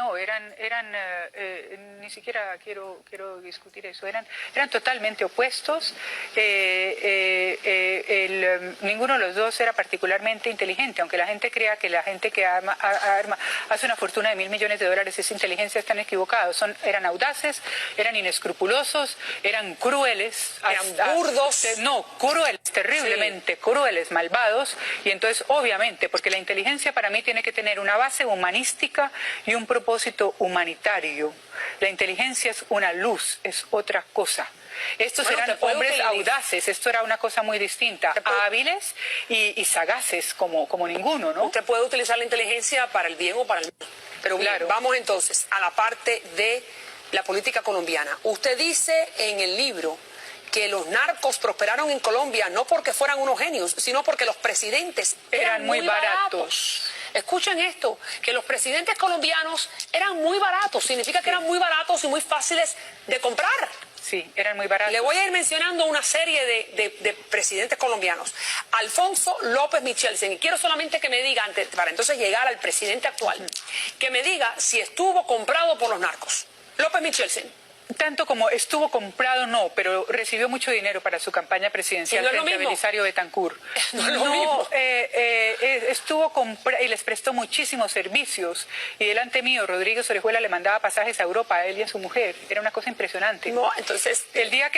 no, ni siquiera quiero discutir eso, eran totalmente opuestos. Ninguno de los dos era particularmente inteligente, aunque la gente crea que la gente que hace una fortuna de $1.000 millones es inteligencia, están equivocados. Eran audaces, eran inescrupulosos, eran crueles, eran burdos. Crueles, terriblemente crueles, malvados, y entonces obviamente, porque la inteligencia para mí tiene que tener una base humanística y un propósito humanitario. La inteligencia es una luz, es otra cosa. Estos eran hombres audaces, esto era una cosa muy distinta, hábiles y sagaces como ninguno, ¿no? Usted puede utilizar la inteligencia para el bien o para el mal. Pero bien, claro. Vamos entonces a la parte de la política colombiana. Usted dice en el libro que los narcos prosperaron en Colombia no porque fueran unos genios, sino porque los presidentes eran muy baratos. Escuchen esto, que los presidentes colombianos eran muy baratos, significa que eran muy baratos y muy fáciles de comprar. Sí, eran muy baratos. Le voy a ir mencionando una serie de presidentes colombianos. Alfonso López Michelsen, y quiero solamente que me diga, para entonces llegar al presidente actual, que me diga si estuvo comprado por los narcos. López Michelsen. Tanto como estuvo comprado, no, pero recibió mucho dinero para su campaña presidencial frente a Belisario Betancur. No es lo mismo. Estuvo comprado y les prestó muchísimos servicios. Y delante mío, Rodríguez Orejuela le mandaba pasajes a Europa a él y a su mujer. Era una cosa impresionante. No, entonces... El día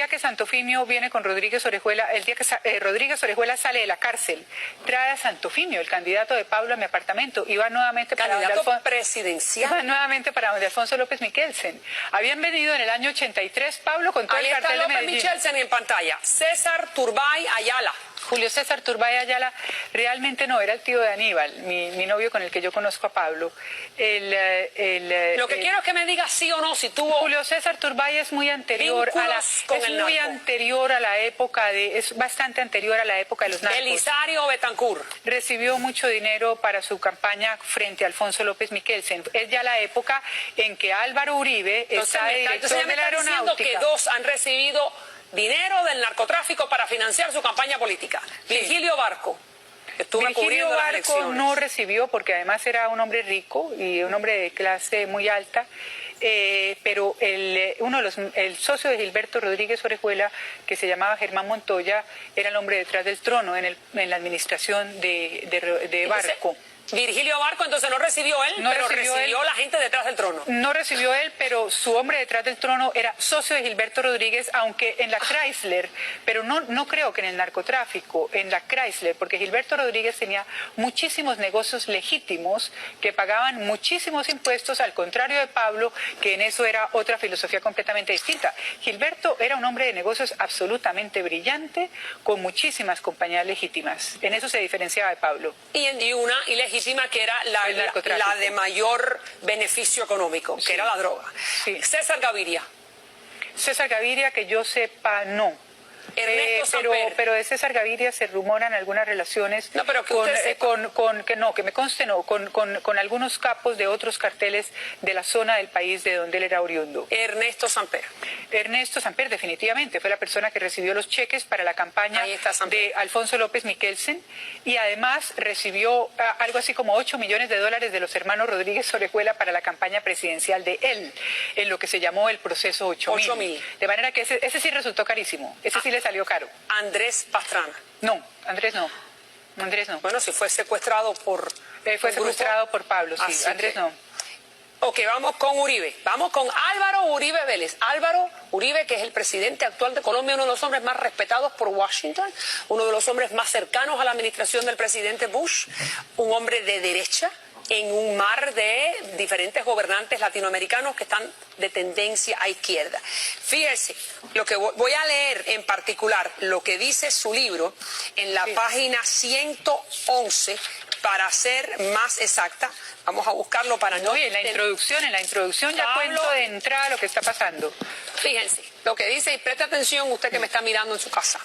que Santofimio viene con Rodríguez Orejuela, el día que Rodríguez Orejuela sale de la cárcel, trae a Santofimio, el candidato de Pablo, a mi apartamento, y va nuevamente para presidencial. Iba nuevamente para donde Alfonso López Michelsen. Habían venido en el año 83, Pablo, con todo el cartel de Medellín. Ahí está López Michelsen en pantalla. César Turbay Ayala. Julio César Turbay Ayala realmente no, era el tío de Aníbal, mi novio con el que yo conozco a Pablo. Lo que quiero es que me diga sí o no si tuvo... Julio César Turbay es muy anterior a la época es bastante anterior a la época de los narcos. Belisario Betancur. Recibió mucho dinero para su campaña frente a Alfonso López Michelsen. Es ya la época en que Álvaro Uribe está director de la aeronáutica. Que dos han recibido dinero del narcotráfico para financiar su campaña política. Sí. Virgilio Barco. Virgilio Barco no recibió porque además era un hombre rico y un hombre de clase muy alta. Pero el socio de Gilberto Rodríguez Orejuela, que se llamaba Germán Montoya, era el hombre detrás del trono en la administración de Barco. Virgilio Barco entonces no recibió él, pero recibió la gente detrás del trono. No recibió él, pero su hombre detrás del trono era socio de Gilberto Rodríguez, aunque en la Chrysler, pero no creo que en el narcotráfico, en la Chrysler, porque Gilberto Rodríguez tenía muchísimos negocios legítimos que pagaban muchísimos impuestos, al contrario de Pablo, que en eso era otra filosofía completamente distinta. Gilberto era un hombre de negocios absolutamente brillante, con muchísimas compañías legítimas. En eso se diferenciaba de Pablo. Y una ilegítima que era la de mayor beneficio económico, que era la droga. Sí. César Gaviria. César Gaviria, que yo sepa, no. Ernesto Samper. Pero de César Gaviria se rumoran algunas relaciones que me conste no, con algunos capos de otros carteles de la zona del país de donde él era oriundo. Ernesto Samper. Ernesto Samper definitivamente fue la persona que recibió los cheques para la campaña de Alfonso López Michelsen y además recibió algo así como $8 millones de los hermanos Rodríguez Orejuela para la campaña presidencial de él, en lo que se llamó el proceso 8.000. De manera que ese sí resultó carísimo, ese sí le salió caro. Andrés Pastrana. No, Andrés no. Bueno, si fue secuestrado por... fue secuestrado por Pablo, sí. Así Andrés no. Ok, vamos con Uribe. Vamos con Álvaro Uribe Vélez. Álvaro Uribe, que es el presidente actual de Colombia, uno de los hombres más respetados por Washington, uno de los hombres más cercanos a la administración del presidente Bush, un hombre de derecha, en un mar de diferentes gobernantes latinoamericanos que están de tendencia a izquierda. Fíjese, lo que voy a leer en particular, lo que dice su libro en la página 111, para ser más exacta. Vamos a buscarlo para no... En la introducción ya cuento de entrada lo que está pasando. Fíjense, lo que dice, y preste atención usted que me está mirando en su casa.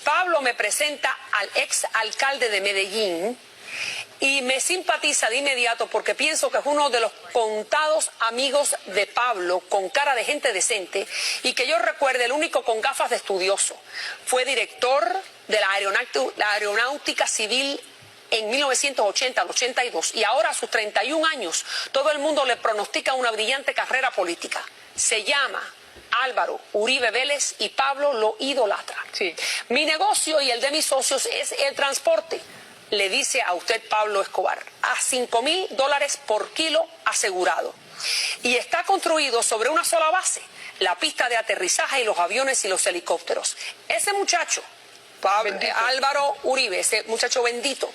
Pablo me presenta al ex alcalde de Medellín, y me simpatiza de inmediato porque pienso que es uno de los contados amigos de Pablo con cara de gente decente y que yo recuerde el único con gafas de estudioso. Fue director de la aeronáutica civil en 1980 al 82 y ahora a sus 31 años, todo el mundo le pronostica una brillante carrera política. Se llama Álvaro Uribe Vélez y Pablo lo idolatra. Sí. Mi negocio y el de mis socios es el transporte. Le dice a usted Pablo Escobar, a $5,000 por kilo asegurado. Y está construido sobre una sola base, la pista de aterrizaje y los aviones y los helicópteros. Ese muchacho, Álvaro Uribe, ese muchacho bendito,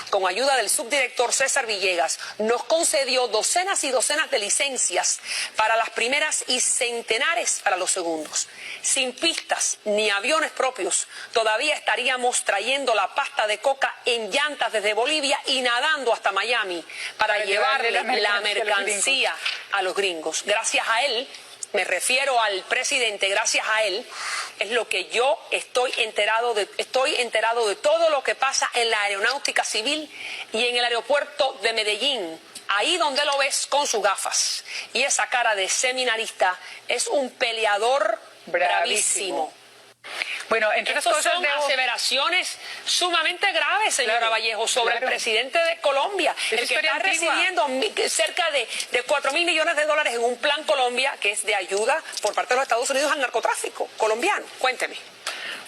con ayuda del subdirector César Villegas, nos concedió docenas y docenas de licencias para las primeras y centenares para los segundos. Sin pistas ni aviones propios, todavía estaríamos trayendo la pasta de coca en llantas desde Bolivia y nadando hasta Miami para llevarle la mercancía a los gringos. Gracias a él, me refiero al presidente, gracias a él, es lo que yo estoy enterado de todo lo que pasa en la aeronáutica civil y en el aeropuerto de Medellín, ahí donde lo ves con sus gafas. Y esa cara de seminarista es un peleador bravísimo. Bueno, entre otras cosas son aseveraciones sumamente graves, señora Vallejo, sobre el presidente de Colombia, el que está recibiendo cerca de $4,000 millones en un plan Colombia, que es de ayuda por parte de los Estados Unidos al narcotráfico colombiano. Cuénteme.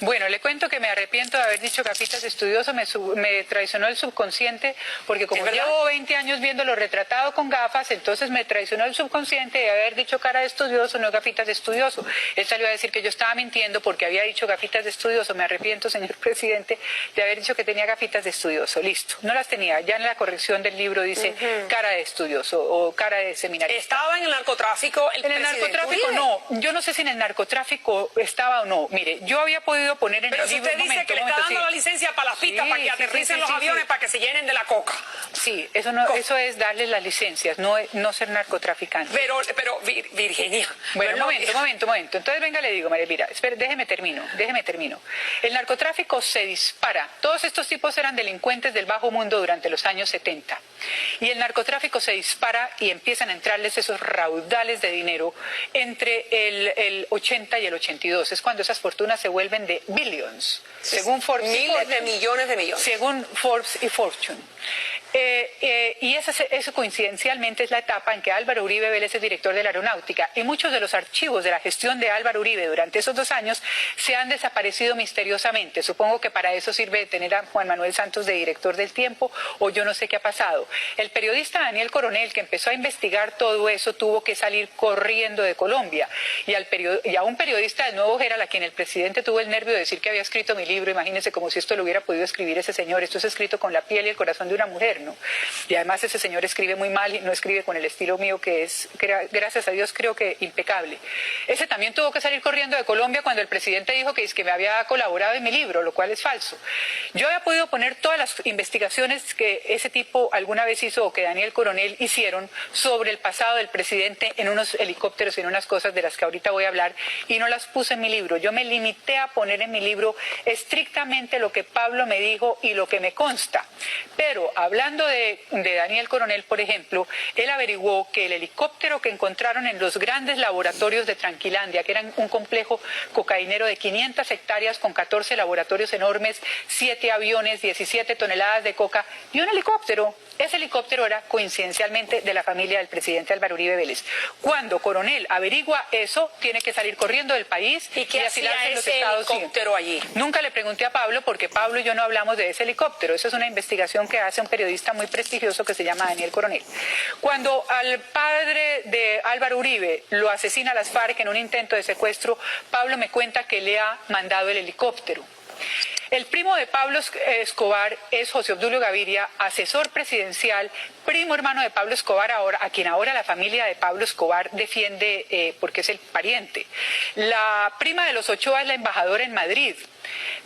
Bueno, le cuento que me arrepiento de haber dicho gafitas de estudioso, me traicionó el subconsciente, porque como llevo 20 años viéndolo retratado con gafas, entonces me traicionó el subconsciente de haber dicho cara de estudioso, no gafitas de estudioso. Él salió a decir que yo estaba mintiendo porque había dicho gafitas de estudioso. Me arrepiento, señor presidente, de haber dicho que tenía gafitas de estudioso. Listo, no las tenía. Ya en la corrección del libro dice cara de estudioso o cara de seminarista. ¿Estaba en el narcotráfico el presidente? En el narcotráfico no. Yo no sé si en el narcotráfico estaba o no. Mire, yo había podido poner en pero el si libro... usted dice que le está dando la licencia para las pistas, para que aterricen los aviones, para que se llenen de la coca. Sí, eso es darles las licencias, no ser narcotraficante. Pero Virginia... Bueno, momento. Entonces, venga, le digo, María Elvira, espere, déjeme termino. El narcotráfico se dispara. Todos estos tipos eran delincuentes del bajo mundo durante los años 70. Y el narcotráfico se dispara y empiezan a entrarles esos raudales de dinero entre el 80 y el 82. Es cuando esas fortunas se vuelven de billions, según Forbes. Miles de millones de millones. Según Forbes y Fortune. Y eso coincidencialmente es la etapa en que Álvaro Uribe Vélez es director de la aeronáutica, y muchos de los archivos de la gestión de Álvaro Uribe durante esos 2 años se han desaparecido misteriosamente. Supongo que para eso sirve tener a Juan Manuel Santos de director del Tiempo, o yo no sé qué ha pasado. El periodista Daniel Coronel, que empezó a investigar todo eso, tuvo que salir corriendo de Colombia, y a un periodista del Nuevo Herald, a quien el presidente tuvo el nervio de decir que había escrito mi libro. Imagínense, como si esto lo hubiera podido escribir ese señor. Esto es escrito con la piel y el corazón de una mujer, ¿no? Y además ese señor escribe muy mal y no escribe con el estilo mío, que es, gracias a Dios, creo que impecable. Ese también tuvo que salir corriendo de Colombia cuando el presidente dijo que me había colaborado en mi libro, lo cual es falso. Yo había podido poner todas las investigaciones que ese tipo alguna vez hizo, o que Daniel Coronel hicieron, sobre el pasado del presidente en unos helicópteros y en unas cosas de las que ahorita voy a hablar, y no las puse en mi libro. Yo me limité a poner en mi libro estrictamente lo que Pablo me dijo y lo que me consta. Pero hablando de Daniel Coronel, por ejemplo, él averiguó que el helicóptero que encontraron en los grandes laboratorios de Tranquilandia, que eran un complejo cocainero de 500 hectáreas con 14 laboratorios enormes, 7 aviones, 17 toneladas de coca y un helicóptero, ese helicóptero era coincidencialmente de la familia del presidente Álvaro Uribe Vélez. Cuando Coronel averigua eso, tiene que salir corriendo del país y asilarse en los ese Estados Unidos. Helicóptero allí? Nunca le pregunté a Pablo, porque Pablo y yo no hablamos de ese helicóptero. Esa es una investigación que hace un periodista muy prestigioso que se llama Daniel Coronel. Cuando al padre de Álvaro Uribe lo asesina las FARC en un intento de secuestro, Pablo me cuenta que le ha mandado el helicóptero. El primo de Pablo Escobar es José Obdulio Gaviria, asesor presidencial, primo hermano de Pablo Escobar, a quien ahora la familia de Pablo Escobar defiende porque es el pariente. La prima de los Ochoa es la embajadora en Madrid.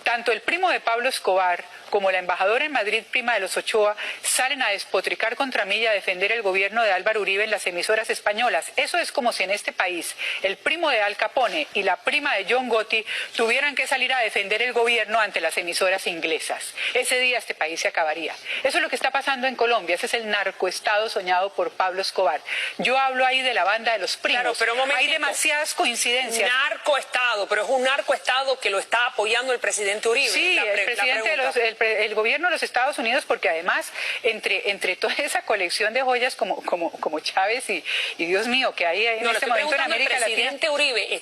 Tanto el primo de Pablo Escobar como la embajadora en Madrid, prima de los Ochoa, salen a despotricar contra mí y a defender el gobierno de Álvaro Uribe en las emisoras españolas. Eso es como si en este país el primo de Al Capone y la prima de John Gotti tuvieran que salir a defender el gobierno ante las emisoras inglesas. Ese día este país se acabaría. Eso es lo que está pasando en Colombia. Ese es el narcoestado soñado por Pablo Escobar. Yo hablo ahí de la banda de los primos. Claro, pero hay demasiadas coincidencias. Narcoestado, pero es un narcoestado que lo está apoyando apoyando el presidente Uribe? Sí, el presidente el gobierno de los Estados Unidos, porque además entre toda esa colección de joyas como Chávez y Dios mío que hay en este momento en América Latina. El presidente Uribe,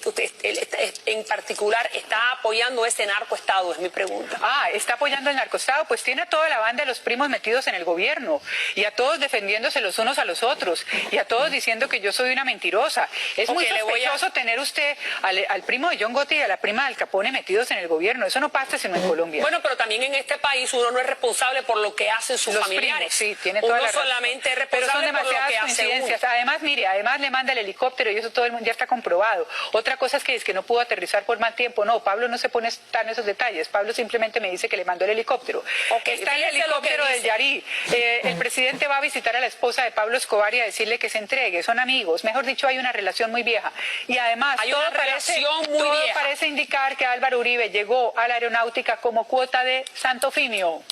en particular, está apoyando ese narcoestado, es mi pregunta. Está apoyando el narcoestado, pues tiene a toda la banda de los primos metidos en el gobierno y a todos defendiéndose los unos a los otros y a todos diciendo que yo soy una mentirosa. Es muy sospechoso tener usted al primo de John Gotti y a la prima del Capone metidos en el gobierno. Eso no pasa sino en Colombia. Bueno, pero también en este país uno no es responsable por lo que hacen sus familiares. Primos, sí, tiene toda la razón. Uno solamente es responsable por lo que hace uno. Además, mire, además le manda el helicóptero y eso todo el mundo ya está comprobado. Otra cosa es que no pudo aterrizar por mal tiempo. No, Pablo no se pone tan en esos detalles. Pablo simplemente me dice que le mandó el helicóptero. Está el helicóptero del Yarí. El presidente va a visitar a la esposa de Pablo Escobar y a decirle que se entregue. Son amigos. Mejor dicho, hay una relación muy vieja. Y además, hay una relación muy vieja. Parece indicar que Álvaro Uribe llegó a la aeronáutica como cuota de Santofimio.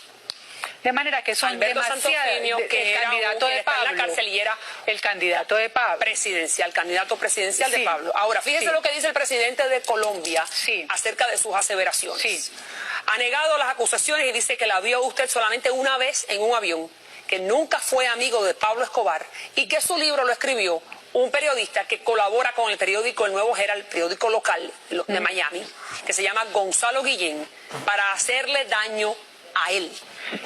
De manera que son demasiadas. Que el candidato de Pablo, la carcelera, el candidato de Pablo presidencial, candidato presidencial de Pablo. Ahora, fíjese lo que dice el presidente de Colombia acerca de sus aseveraciones. Ha negado las acusaciones y dice que la vio usted solamente una vez en un avión, que nunca fue amigo de Pablo Escobar y que su libro lo escribió un periodista que colabora con el periódico El Nuevo Herald, periódico local de Miami, que se llama Gonzalo Guillén, para hacerle daño a él.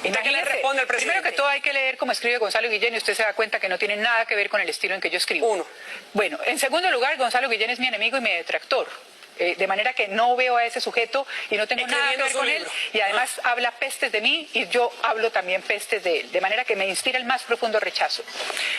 ¿Qué le responde el presidente? Primero que todo hay que leer cómo escribe Gonzalo Guillén y usted se da cuenta que no tiene nada que ver con el estilo en que yo escribo. Bueno, en segundo lugar, Gonzalo Guillén es mi enemigo y mi detractor. De manera que no veo a ese sujeto y no tengo nada que ver con él. Y además habla pestes de mí y yo hablo también pestes de él. De manera que me inspira el más profundo rechazo.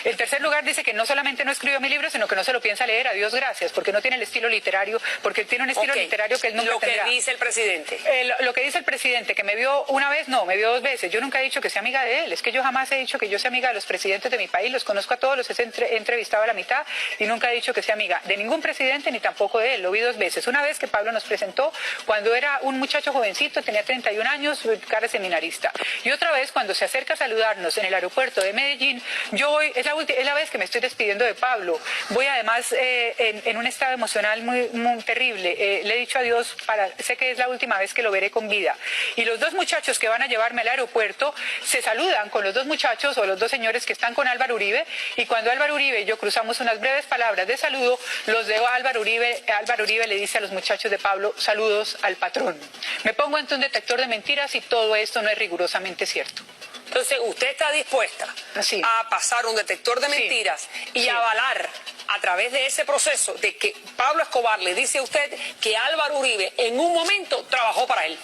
En tercer lugar, dice que no solamente no escribió mi libro, sino que no se lo piensa leer. A Dios gracias, porque no tiene el estilo literario, porque él tiene un estilo literario que él nunca tendrá. Lo que dice el presidente. Lo que dice el presidente, que me vio una vez, no, me vio 2 veces. Yo nunca he dicho que sea amiga de él. Es que yo jamás he dicho que yo sea amiga de los presidentes de mi país. Los conozco a todos, los he entrevistado a la mitad y nunca he dicho que sea amiga de ningún presidente ni tampoco de él. Lo vi 2 veces. Una vez que Pablo nos presentó cuando era un muchacho jovencito, tenía 31 años, cara seminarista. Y otra vez cuando se acerca a saludarnos en el aeropuerto de Medellín, yo voy, es la vez que me estoy despidiendo de Pablo. Voy además en un estado emocional muy terrible. Le he dicho adiós, sé que es la última vez que lo veré con vida. Y los 2 muchachos que van a llevarme al aeropuerto se saludan con los 2 muchachos o los 2 señores que están con Álvaro Uribe, y cuando Álvaro Uribe y yo cruzamos unas breves palabras de saludo, los de Álvaro Uribe le dice a los muchachos de Pablo: saludos al patrón. Me pongo ante un detector de mentiras y todo esto no es rigurosamente cierto. Entonces, ¿usted está dispuesta a pasar un detector de mentiras y avalar a través de ese proceso de que Pablo Escobar le dice a usted que Álvaro Uribe en un momento trabajó para él?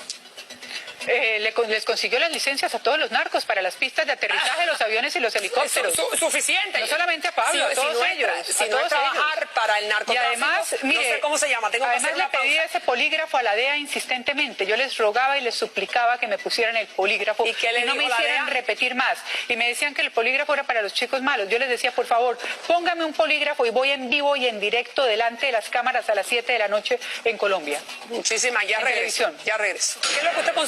Les consiguió las licencias a todos los narcos para las pistas de aterrizaje, los aviones y los helicópteros. Suficiente. No solamente a Pablo, a todos ellos. Si no es trabajar para el narcotráfico, y además, mire, no sé cómo se llama, además le pedí ese polígrafo a la DEA insistentemente. Yo les rogaba y les suplicaba que me pusieran el polígrafo y no me hicieran repetir más. Y me decían que el polígrafo era para los chicos malos. Yo les decía, por favor, póngame un polígrafo y voy en vivo y en directo delante de las cámaras a las 7 de la noche en Colombia. Muchísimas, ya regreso. ¿Qué es lo que usted considera?